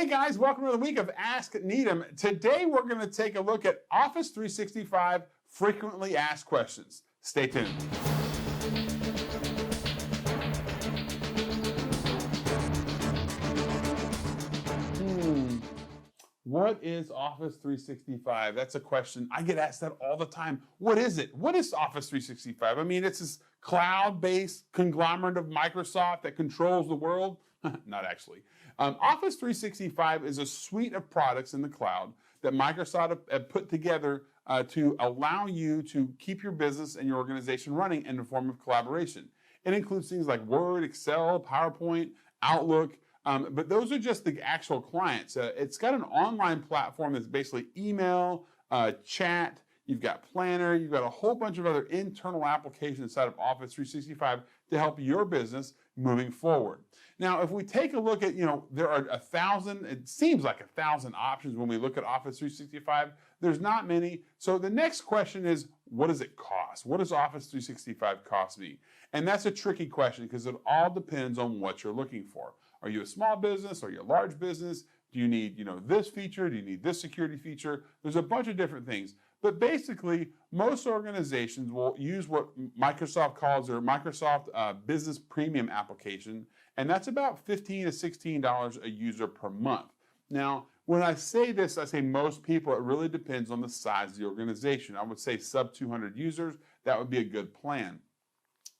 Hey guys, welcome to the week of Ask Neadom. Today we're going to take a look at Office 365 frequently asked questions. Stay tuned. What is Office 365? That's a question. I get asked that all the time. What is it? What is Office 365? I mean, it's this cloud-based conglomerate of Microsoft that controls the world. Not actually. Office 365 is a suite of products in the cloud that Microsoft have put together to allow you to keep your business and your organization running in the form of collaboration. It includes things like Word, Excel, PowerPoint, Outlook, but those are just the actual clients. It's got an online platform that's basically email, chat, you've got Planner, you've got a whole bunch of other internal applications inside of Office 365 to help your business moving forward. Now, if we take a look at, there are 1,000, it seems like 1,000 options when we look at Office 365. There's not many. So the next question is, what does it cost? What does Office 365 cost me? And that's a tricky question because it all depends on what you're looking for. Are you a small business? Are you a large business? Do you need, this feature? Do you need this security feature? There's a bunch of different things. But basically, most organizations will use what Microsoft calls their Microsoft Business Premium application, and that's about $15 to $16 a user per month. Now, when I say this, I say most people, it really depends on the size of the organization. I would say sub 200 users, that would be a good plan.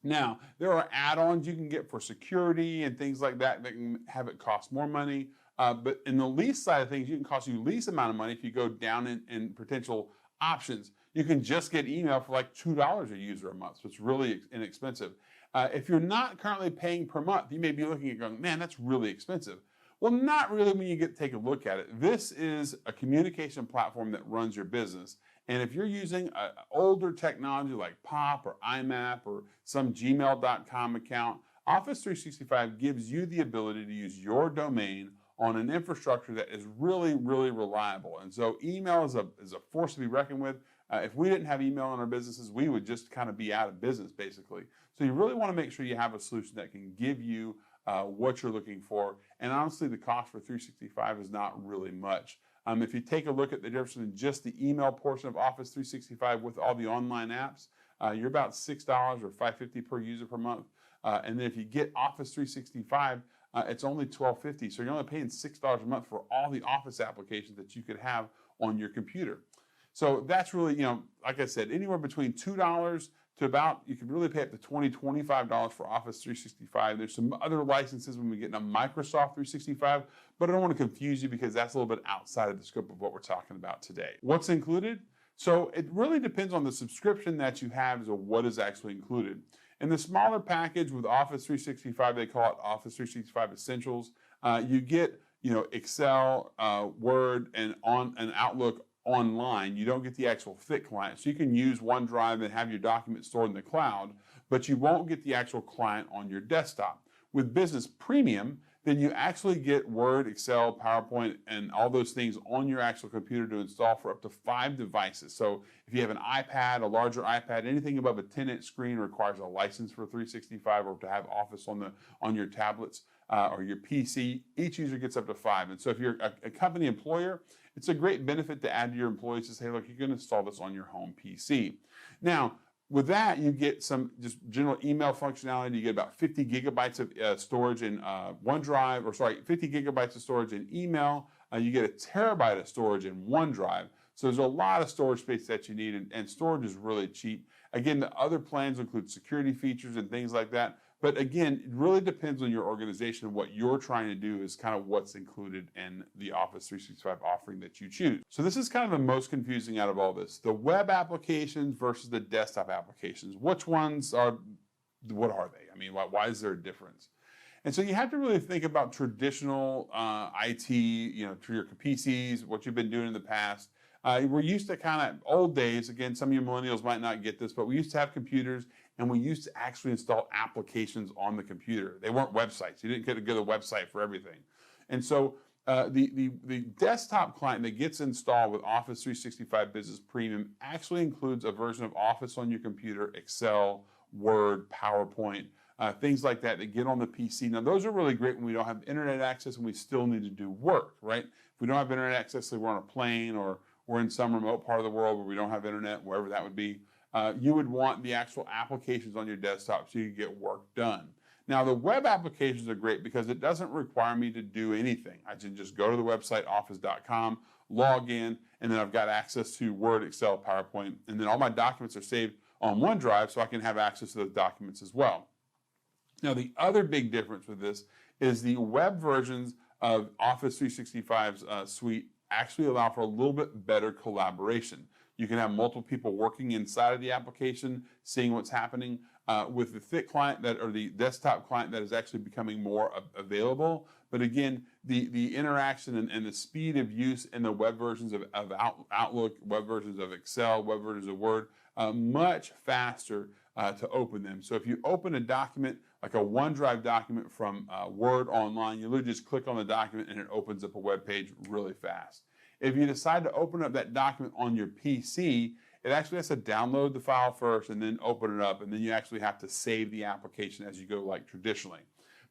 Now, there are add-ons you can get for security and things like that that can have it cost more money. But in the lease side of things, you can cost you least amount of money if you go down in potential options. You can just get email for like $2 a user a month, so it's really inexpensive. If you're not currently paying per month, you may be looking at going, man, that's really expensive. Well, not really when you take a look at it. This is a communication platform that runs your business. And if you're using an older technology like POP or IMAP or some gmail.com account, Office 365 gives you the ability to use your domain on an infrastructure that is really, really reliable. And so email is a force to be reckoned with. If we didn't have email in our businesses, we would just kind of be out of business, basically. So you really want to make sure you have a solution that can give you what you're looking for. And honestly, the cost for 365 is not really much. If you take a look at the difference in just the email portion of Office 365 with all the online apps, you're about $6 or $5.50 per user per month. And then if you get Office 365, it's only $12.50. So you're only paying $6 a month for all the Office applications that you could have on your computer. So that's really, like I said, anywhere between $2 to about, you can really pay up to $20, $25 for Office 365. There's some other licenses when we get into Microsoft 365, but I don't want to confuse you because that's a little bit outside of the scope of what we're talking about today. What's included? So it really depends on the subscription that you have as to what is actually included. In the smaller package with Office 365, they call it Office 365 Essentials. You get, Excel, Word, and Outlook online. You don't get the actual thick client. So you can use OneDrive and have your documents stored in the cloud, but you won't get the actual client on your desktop. With Business Premium, then you actually get Word, Excel, PowerPoint, and all those things on your actual computer to install for up to 5 devices. So if you have an iPad, a larger iPad, anything above a 10-inch screen requires a license for 365 or to have Office on your tablets or your PC. Each user gets up to 5. And so if you're a company employer, it's a great benefit to add to your employees to say, look, you can install this on your home PC. Now, with that, you get some just general email functionality. You get about 50 gigabytes of storage in OneDrive, 50 gigabytes of storage in email. You get a terabyte of storage in OneDrive. So there's a lot of storage space that you need, and storage is really cheap. Again, the other plans include security features and things like that. But again, it really depends on your organization and what you're trying to do is kind of what's included in the Office 365 offering that you choose. So this is kind of the most confusing out of all this. The web applications versus the desktop applications. Which ones are, what are they? I mean, why is there a difference? And so you have to really think about traditional IT, for your PCs, what you've been doing in the past. We're used to kind of old days, again, some of you millennials might not get this, but we used to have computers and we used to actually install applications on the computer. They weren't websites. You didn't get to go to the website for everything. And so the desktop client that gets installed with Office 365 Business Premium actually includes a version of Office on your computer, Excel, Word, PowerPoint. things like that that get on the PC. Now, those are really great when we don't have internet access and we still need to do work, right? If we don't have internet access, say we're on a plane or we're in some remote part of the world where we don't have internet, wherever that would be, you would want the actual applications on your desktop so you can get work done. Now, the web applications are great because it doesn't require me to do anything. I can just go to the website, office.com, log in, and then I've got access to Word, Excel, PowerPoint, and then all my documents are saved on OneDrive so I can have access to those documents as well. Now, the other big difference with this is the web versions of Office 365's suite actually allow for a little bit better collaboration. You can have multiple people working inside of the application, seeing what's happening. With the thick client or the desktop client that is actually becoming more available. But again, the interaction and the speed of use in the web versions of Outlook, web versions of Excel, web versions of Word, much faster to open them. So if you open a document, like a OneDrive document from Word online, you literally just click on the document and it opens up a web page really fast. If you decide to open up that document on your PC, it actually has to download the file first and then open it up, and then you actually have to save the application as you go like traditionally.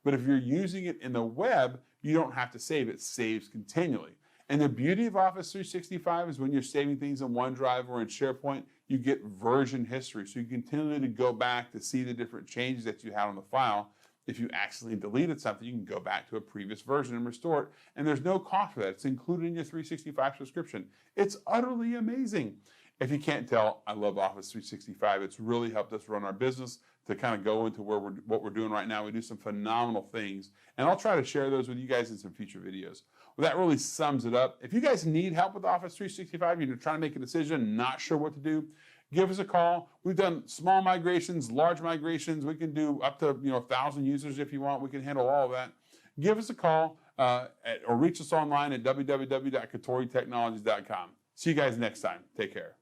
But if you're using it in the web, you don't have to save it. It saves continually. And the beauty of Office 365 is when you're saving things in OneDrive or in SharePoint, you get version history. So you continue to go back to see the different changes that you had on the file. If you accidentally deleted something, you can go back to a previous version and restore it. And there's no cost for that. It's included in your 365 subscription. It's utterly amazing. If you can't tell, I love Office 365. It's really helped us run our business to kind of go into what we're doing right now. We do some phenomenal things, and I'll try to share those with you guys in some future videos. Well, that really sums it up. If you guys need help with Office 365, you're trying to make a decision, not sure what to do, give us a call. We've done small migrations, large migrations. We can do up to 1,000 users if you want. We can handle all of that. Give us a call or reach us online at www.kotoritechnologies.com. See you guys next time. Take care.